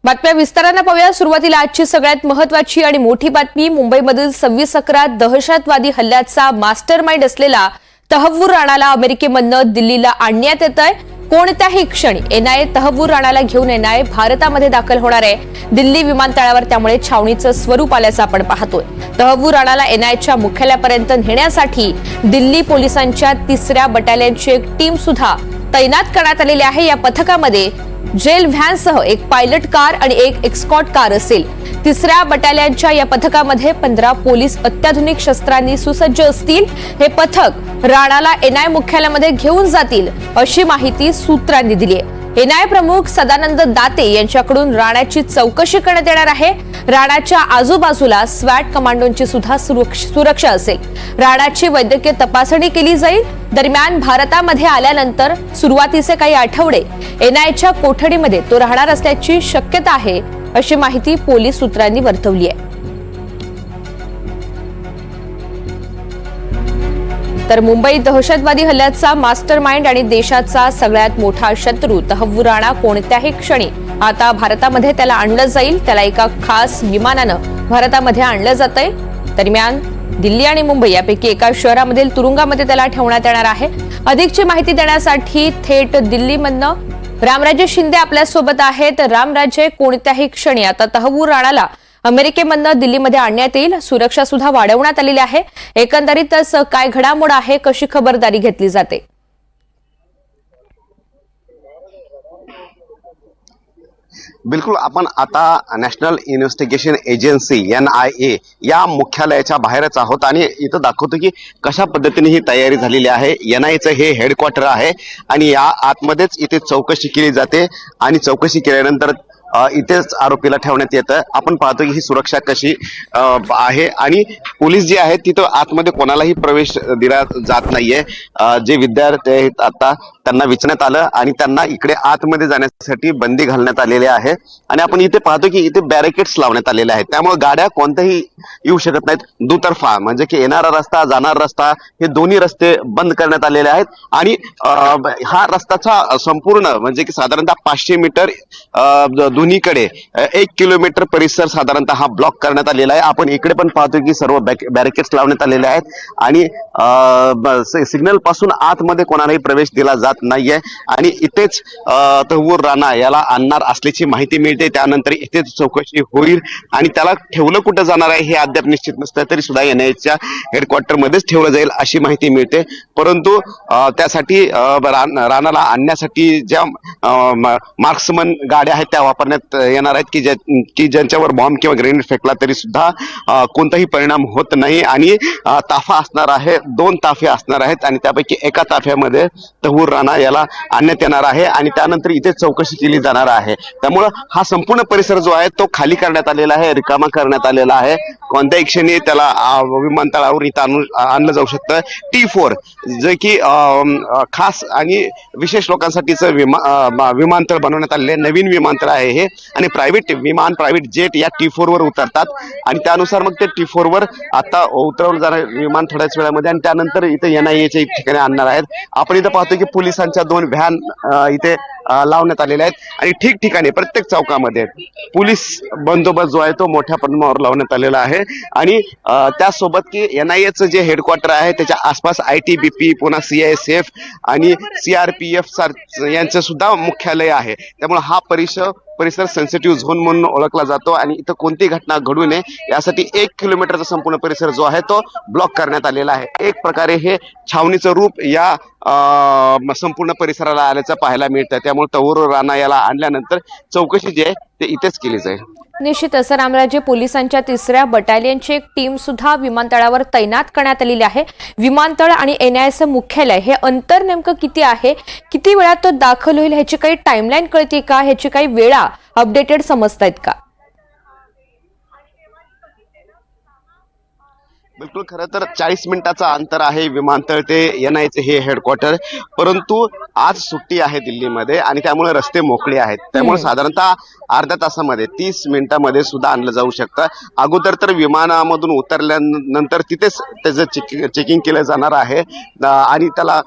बातम्या विस्ताराने पाहूया। सुरुवातीला आजची सगळ्यात महत्त्वाची आणि मोठी बातमी। मुंबईमधील 26/11 दहशतवादी हल्ल्याचा मास्टरमाइंड असलेला तहव्वूर राणाला अमेरिकेमधून दिल्लीला आणण्यात येतंय। कोणत्याही क्षणी एनआयए तहव्वूर राणाला घेऊन एनआयए भारतामध्ये दाखल होणार आहे। दिल्ली विमानतळावर त्यामुळे छावणीचं स्वरूप आल्याचं आपण पाहतोय। तहव्वूर राणाला एनआयएच्या मुख्यालयापर्यंत नेण्यासाठी दिल्ली पोलिसांच्या 3ऱ्या बटालियनची एक टीम सुद्धा तैनात करण्यात आलेली आहे। या पथकामध्ये जेल व्हॅनसह एक पायलट कार आणि एक एक्सकॉर्ट कार असेल। 3ऱ्या बटालियनच्या या पथकामध्ये 15 पोलीस अत्याधुनिक शस्त्रांनी सुसज्ज असतील। हे पथक राणाला एनआयए मुख्यालयामध्ये घेऊन जातील अशी माहिती सूत्रांनी दिली आहे। एनआयए प्रमुख सदानंद दाते यांच्याकडून राणाची चौकशी करण्यात येणार आहे। राणाच्या आजूबाजूला स्वॅट कमांडोंची सुद्धा सुरक्षा असेल। राणाची वैद्यकीय तपासणी केली जाईल। दरम्यान भारतामध्ये आल्यानंतर सुरुवातीचे काही आठवडे एनआयएच्या कोठडीमध्ये तो राहणार असल्याची शक्यता आहे अशी माहिती पोलीस सूत्रांनी वर्तवली आहे। तर मुंबई दहशतवादी हल्ल्याचा मास्टरमाइंड आणि देशाचा सगळ्यात मोठा शत्रू तहव्वूर राणा कोणत्याही क्षणी आता भारतामध्ये त्याला आणलं जाईल। त्याला एका खास विमानानं भारतामध्ये आणलं जातंय। दरम्यान दिल्ली आणि मुंबई यापैकी एका शहरामधील तुरुंगामध्ये त्याला ठेवण्यात येणार आहे। अधिकची माहिती देण्यासाठी थेट दिल्लीमधनं रामराजे शिंदे आपल्या सोबत आहेत। रामराजे, कोणत्याही क्षणी आता तहव्वूर राणाला अमेरिकेमधनं दिल्लीमध्ये आणण्यात येईल। सुरक्षा सुद्धा वाढवण्यात आलेली आहे। एकंदरीतच काय घडामोड आहे, कशी खबरदारी घेतली जाते? बिलकुल, आपण आता नॅशनल इन्व्हेस्टिगेशन एजन्सी NIA या मुख्यालयाच्या बाहेरच आहोत आणि इथं दाखवतो की कशा पद्धतीने ही तयारी झालेली आहे। NIAचं हे हेडक्वार्टर आहे आणि या आतमध्येच इथे चौकशी केली जाते आणि चौकशी केल्यानंतर इथेच आरोपीला ठेवण्यात येतं। आपण पाहतो की ही सुरक्षा कशी आहे आणि पोलीस जे आहेत तिथं आतमध्ये कोणालाही प्रवेश दिला जात नाहीये। जे विद्यार्थी आहेत आता त्यांना विचारण्यात आलं आणि त्यांना इकडे आतमध्ये जाण्यासाठी बंदी घालण्यात आलेली आहे आणि आपण इथे पाहतो की इथे बॅरिकेड्स लावण्यात आलेले आहेत। त्यामुळे गाड्या कोणत्याही येऊ शकत नाहीत। दुतर्फा म्हणजे की येणारा रस्ता जाणारा रस्ता हे दोन्ही रस्ते बंद करण्यात आलेले आहेत आणि हा रस्त्याचा संपूर्ण म्हणजे की साधारणतः 500 मीटर दोन्हीकडे 1 किलोमीटर परिसर साधारणतः हा ब्लॉक करण्यात आलेला आहे। आपण इकडे पण पाहतो की सर्व बॅरिकेड्स लावण्यात आलेले आहेत आणि सिग्नल पासून आतमध्ये कोणालाही प्रवेश दिला जात नाहीये आणि इथेच तहव्वूर राणा याला आणणार असल्याची माहिती मिळते। त्यानंतर इथेच चौकशी होईल आणि त्याला ठेवलं कुठं जाणार आहे हे अद्याप निश्चित नसतं, तरी सुद्धा NIAच्या हेडक्वार्टर मध्येच ठेवलं जाईल अशी माहिती मिळते। परंतु त्यासाठी राणाला आणण्यासाठी ज्या मार्क्समन गाड्या आहेत त्या वापरण्यात येणार आहेत की ज्यांच्यावर बॉम्ब किंवा ग्रेनेड फेकला तरी सुद्धा कोणताही परिणाम होत नाही आणि ताफा असणार आहे। 2 ताफे असणार आहेत आणि त्यापैकी एका ताफ्यामध्ये तहव्वूर राणा याला आणण्यात येणार आहे आणि त्यानंतर इथे चौकशी केली जाणार आहे। त्यामुळे हा संपूर्ण परिसर जो आहे तो खाली करण्यात आलेला आहे, रिकामा करण्यात आलेला आहे। कोणत्याही क्षणी त्याला विमानतळावर इथं आणलं जाऊ शकतं। T4 जे की खास आणि विशेष लोकांसाठीचं विमानतळ बनवण्यात आलेले नवीन विमानतळ आहे हे आणि प्रायव्हेट जेट या T4 वर उतरतात आणि त्यानुसार मग ते T4 वर आता उतरवलं जाणार विमान थोड्याच वेळामध्ये आणि त्यानंतर इथे NIAच्या ठिकाणी आणणार आहेत। आपण इथं पाहतो की पोलिसांच्या 2 व्हॅन इथे लावण्यात आलेल्या आहेत आणि ठिकठिकाणी प्रत्येक चौकामध्ये पोलीस बंदोबस्त जो आहे तो मोठ्या प्रमाणावर लावण्यात आलेला आहे आणि त्यासोबत की NIAचं जे हेडक्वार्टर आहे त्याच्या आसपास ITBP पुन्हा CISF आणि CRPF यांचं सुद्धा मुख्यालय आहे। त्यामुळे हा परिसर सेन्सिटिव्ह झोन म्हणून ओळखला जातो आणि इथं कोणती घटना घडू नये यासाठी 1 किलोमीटरचा संपूर्ण परिसर जो आहे तो ब्लॉक करण्यात आलेला आहे। एक प्रकारे हे छावणीचं रूप या संपूर्ण परिसराला आल्याचं पाहायला मिळतं। त्यामुळे तहव्वूर राणा याला आणल्यानंतर चौकशी जी आहे ते इथेच केली जाईल। निश्चितच रामराजे, पोलिसांच्या 3ऱ्या बटालियनची एक टीम सुद्धा विमानतळावर तैनात करण्यात आलेली आहे। विमानतळ आणि NIAचं मुख्यालय हे अंतर नेमकं किती आहे, किती वेळात तो दाखल होईल ह्याची काही टाइमलाईन कळते का, ह्याची काही वेळा अपडेटेड समजतायत का? बिलकुल, खरं तर 40 मिनिटाचा अंतर आहे विमानतळ ते NIAचे हे हेडक्वार्टर। परंतु आज सुट्टी आहे दिल्लीमध्ये आणि त्यामुळे रस्ते मोकळे आहेत। त्यामुळे साधारणतः अर्ध्या तासामध्ये 30 मिनिटांमध्ये सुद्धा आणलं जाऊ शकतं. अगोदर तर विमानामधून उतरल्यानंतर तिथेच त्याचं चेकिंग केलं जाणार आहे आणि त्याला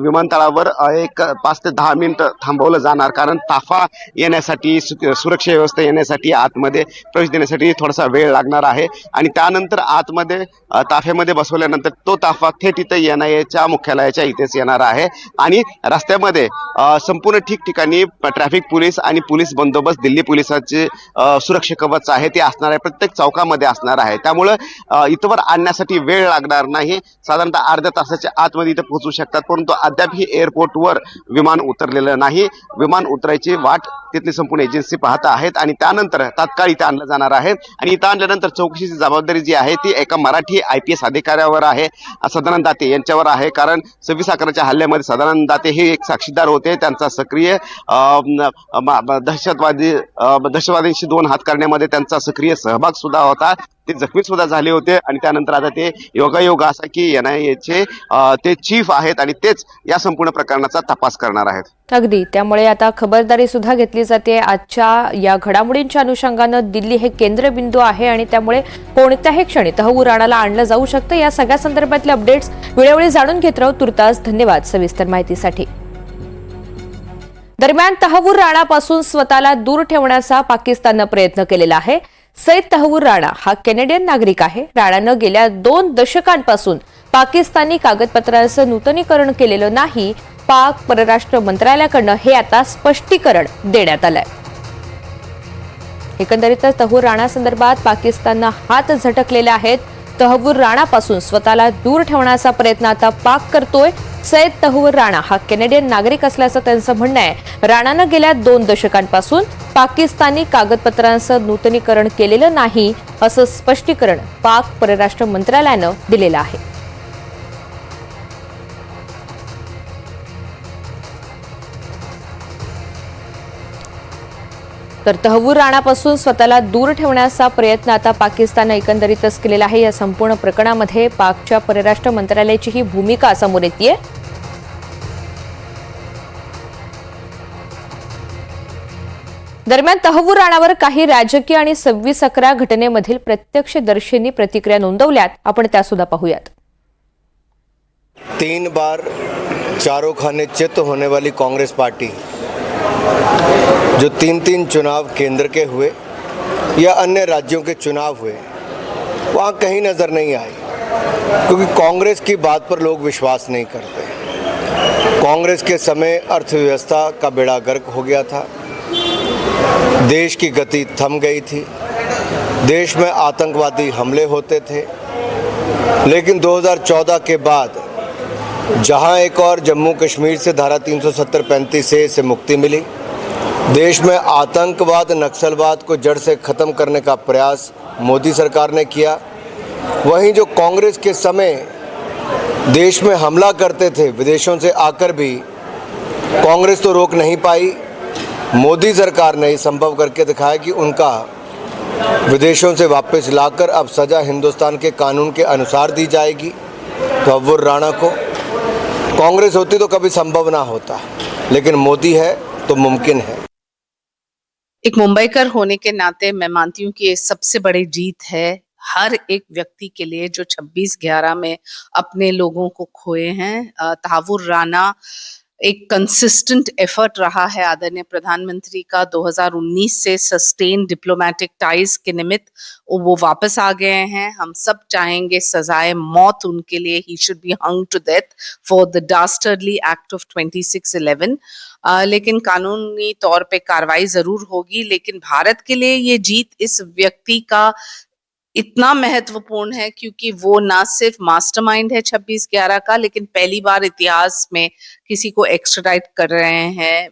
विमानतळावर एक 5 ते 10 मिनिटं थांबवलं जाणार, कारण ताफा येण्यासाठी सुरक्षा व्यवस्था येण्यासाठी आतमध्ये प्रवेश देण्यासाठी थोडासा वेळ लागणार आहे. आणि त्यानंतर आतमध्ये ताफ्यामध्ये बसवल्यानंतर तो ताफा थेट इथं NIAच्या मुख्यालयाच्या इथेच येणार आहे. आणि रस्त्यामध्ये संपूर्ण ठिकठिकाणी ट्रॅफिक पोलीस आणि पोलीस बंदोबस्त, दिल्ली पोलिसांचे सुरक्षा कवच आहे ते असणार आहे, प्रत्येक चौकामध्ये असणार आहे. त्यामुळं इथवर आणण्यासाठी वेळ लागणार नाही. साधारणतः अर्ध्या तासाच्या आतमध्ये इथं पोहोचू शकतात. परंतु अद्याप ही एअरपोर्टवर विमान उतरलेलं नाही. विमान उतरायची वाट तिथली संपूर्ण एजन्सी पाहत आहेत आणि त्यानंतर तात्काळ इथं आणलं जाणार आहे. आणि इथं आणल्यानंतर चौकशीची जबाबदारी जी आहे ती एका मराठी IPS अधिकाऱ्यावर आहे, सदानंद दाते यांच्यावर आहे. कारण 26/11च्या हल्ल्यामध्ये सदानंद दाते हे एक साक्षीदार होते. त्यांचा सक्रिय दहशतवाद्यांशी 2 हात करण्यामध्ये त्यांचा सक्रिय सहभाग सुद्धा होता. ते जखमी सुद्धा झाले होते आणि त्यानंतर आता ते योगायोग असा की NIAचे ते चीफ आहेत आणि तेच या संपूर्ण प्रकरणाचा तपास करणार आहेत. अगदी, त्यामुळे आता खबरदारी सुद्धा घेतली जाते. आजच्या या घडामोडींच्या अनुषंगानं दिल्ली हे केंद्रबिंदू आहे आणि त्यामुळे कोणत्याही क्षणी तहव्वूर राणाला आणलं जाऊ शकतं. या सगळ्या संदर्भातले अपडेट्स वेळोवेळी जाणून घेत राहू. तुर्तास धन्यवाद सविस्तर माहितीसाठी. दरम्यान तहव्वूर राणापासून स्वतःला दूर ठेवण्याचा पाकिस्ताननं प्रयत्न केलेला आहे. सईद तहव्वूर राणा हा कॅनेडियन नागरिक आहे. राणानं गेल्या 2 दशकांपासून पाकिस्तानी कागदपत्रांचं नूतनीकरण केलेलं नाही. पाक परराष्ट्र मंत्रालयाकडनं हे आता स्पष्टीकरण देण्यात आलंय. एकंदरीतच तहव्वूर राणा संदर्भात पाकिस्ताननं हात झटकलेले आहेत. तहव्वूर राणापासून स्वतःला दूर ठेवण्याचा प्रयत्न आता पाक करतोय. सईद तहव्वूर राणा हा कॅनेडियन नागरिक असल्याचं त्यांचं म्हणणं आहे. राणानं गेल्या 2 दशकांपासून पाकिस्तानी कागदपत्रांचं नूतनीकरण केलेलं नाही, असं स्पष्टीकरण पाक परराष्ट्र मंत्रालयानं दिलेलं आहे. तर तहव्वूर राणापासून स्वतःला दूर ठेवण्याचा प्रयत्न आता पाकिस्ताननं एकंदरीतच केलेला आहे. या संपूर्ण प्रकरणामध्ये पाकच्या परराष्ट्र मंत्रालयाची ही भूमिका समोर येतेय. दरम्यान तहव्वूर राणावर काही राजकीय आणि 26/11 घटनेमधील प्रत्यक्षदर्शींनी प्रतिक्रिया नोंदवल्यात. आपण त्या सुद्धा पाहूयात. 3 बार चारों खाने चित होने वाली कांग्रेस पार्टी जो 3 चुनाव केंद्र के हुए या अन्य राज्यों के चुनाव हुए, वहाँ कहीं नज़र नहीं आई, क्योंकि कांग्रेस की बात पर लोग विश्वास नहीं करते। कांग्रेस के समय अर्थव्यवस्था का बेड़ा गर्क हो गया था, देश की गति थम गई थी, देश में आतंकवादी हमले होते थे। लेकिन 2014 के बाद जहां एक और जम्मू कश्मीर से धारा 370-35 से मुक्ति मिली, देश में आतंकवाद नक्सलवाद को जड़ से ख़त्म करने का प्रयास मोदी सरकार ने किया, वहीं जो कांग्रेस के समय देश में हमला करते थे विदेशों से आकर भी कांग्रेस तो रोक नहीं पाई, मोदी सरकार ने संभव करके दिखाया कि उनका विदेशों से वापस लाकर अब सज़ा हिंदुस्तान के कानून के अनुसार दी जाएगी। तहव्वुर राणा को कांग्रेस होती तो कभी संभव ना होता, लेकिन मोदी है तो मुमकिन है। एक मुंबईकर होने के नाते मैं मानती हूँ कि ये सबसे बड़ी जीत है हर एक व्यक्ति के लिए जो 26/11 में अपने लोगों को खोए हैं। तहव्वुर राणा एक कंसिस्टेंट एफर्ट रहा है आदरणीय प्रधानमंत्री का 2019 से सस्टेन डिप्लोमेटिक टाइज के निमित्त वो वापस आ गए हैं। हम सब चाहेंगे सजाए मौत उनके लिए, he should be hung to death for the dastardly act of 2611। लेकिन कानूनी तौर पे कार्रवाई जरूर होगी, लेकिन भारत के लिए ये जीत इस व्यक्ति का इतना महत्वपूर्ण है क्योंकि वो ना सिर्फ मास्टरमाइंड है 26/11 का, लेकिन पहली बार इतिहास में किसी को एक्स्ट्राडाइट कर रहे हैं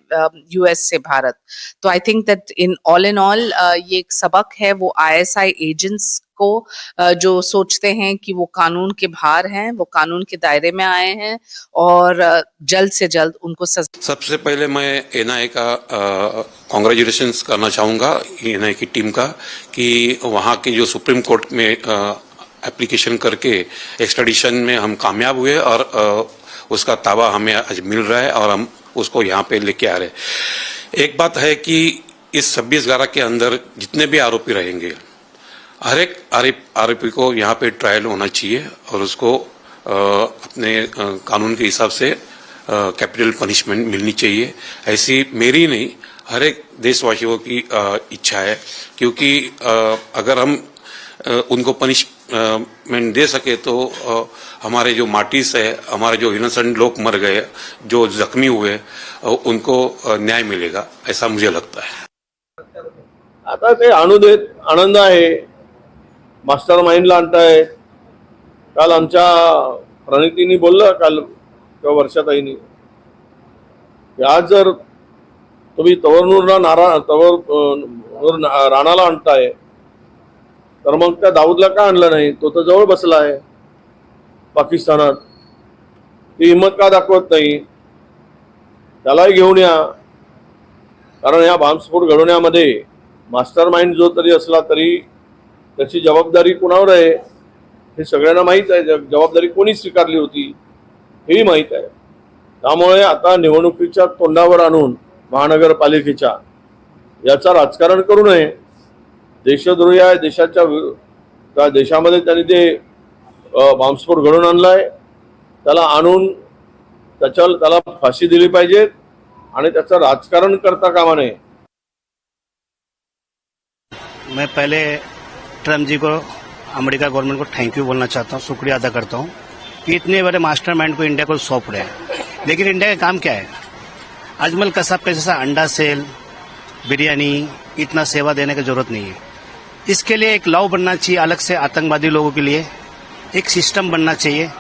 US से भारत। तो I think that in all ये एक सबक है वो ISI एजेंट्स को जो सोचते हैं कि वो कानून के बाहर हैं, वो कानून के दायरे में आए हैं और जल्द से जल्द उनको सजा। सबसे पहले मैं NIA का कॉन्ग्रेचुलेशंस करना चाहूँगा NIA की टीम का कि वहाँ की जो सुप्रीम कोर्ट में एप्लीकेशन करके एक्स्ट्राडिशन में हम कामयाब हुए और उसका ताबा हमें आज मिल रहा है और हम उसको यहाँ पे लेके आ रहे हैं। एक बात है कि इस 26/11 के अंदर जितने भी आरोपी रहेंगे, हर एक आरोपी को यहाँ पे ट्रायल होना चाहिए और उसको अपने कानून के हिसाब से कैपिटल पनिशमेंट मिलनी चाहिए। ऐसी मेरी नहीं, हर एक देशवासियों की इच्छा है, क्योंकि अगर हम उनको पनिशमेंट दे सके तो हमारे जो मार्टिर्स है, हमारे जो इनोसेंट लोग मर गए, जो जख्मी हुए, उनको न्याय मिलेगा, ऐसा मुझे लगता है। आता ते आणू देत, आनंद आहे, मास्टर माइंडला आणताय। काल आमच्या प्रणितींनी बोललं, काल किंवा वर्षाताईंनी, आज जर तुम्ही तवरनूर राणाला आणताय तर मग त्या दाऊदला का आणलं नाही? तो तर जवळ बसला आहे पाकिस्तानात, ती हिंमत का दाखवत नाही? त्यालाही घेऊन या, कारण या बॉम्बस्फोट घडवण्यामध्ये मास्टर माइंड जो तरी असला तरी त्याची जबाबदारी कोणावर आहे हे सगळ्यांना माहीत आहे। जबाबदारी कोणी स्वीकारली होती हेही माहीत आहे। त्यामुळे आता निवडणुकीच्या तोंडावर आणून महानगरपालिकेच्या याचा राजकारण करू नये। देशद्रोही आहे, त्या देशामध्ये त्यांनी ते बॉम्बस्फोट घडवून आणलाय, त्याला आणून त्याला फाशी दिली पाहिजे आणि त्याचं राजकारण करता कामा नये। मैं पहले ट्रम्प जी को, अमेरिका गवर्नमेंट को थैंक यू बोलना चाहता हूँ, शुक्रिया अदा करता हूँ कि इतने बड़े मास्टरमाइंड को इंडिया को सौंप रहे हैं। लेकिन इंडिया का काम क्या है? अजमल कसाब के जैसा अंडा सेल, बिरयानी, इतना सेवा देने की जरूरत नहीं है। इसके लिए एक लॉ बनना चाहिए अलग से, आतंकवादी लोगों के लिए एक सिस्टम बनना चाहिए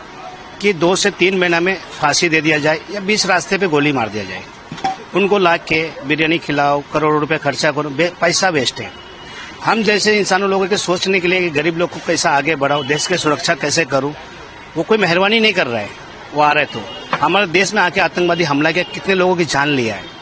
कि 2 से 3 महीना में फांसी दे दिया जाए या 20 रास्ते पे गोली मार दिया जाए। उनको ला के बिरयानी खिलाओ, करोड़ों रुपए खर्चा करो, पैसा वेस्ट है। हम जैसे इंसानों लोगों के सोचने के लिए कि गरीब लोग को कैसा आगे बढ़ाओ, देश की सुरक्षा कैसे करूं, वो कोई मेहरबानी नहीं कर रहा है। वो आ रहे तो हमारे देश में आके आतंकवादी हमला किया, कितने लोगों की जान लिया है।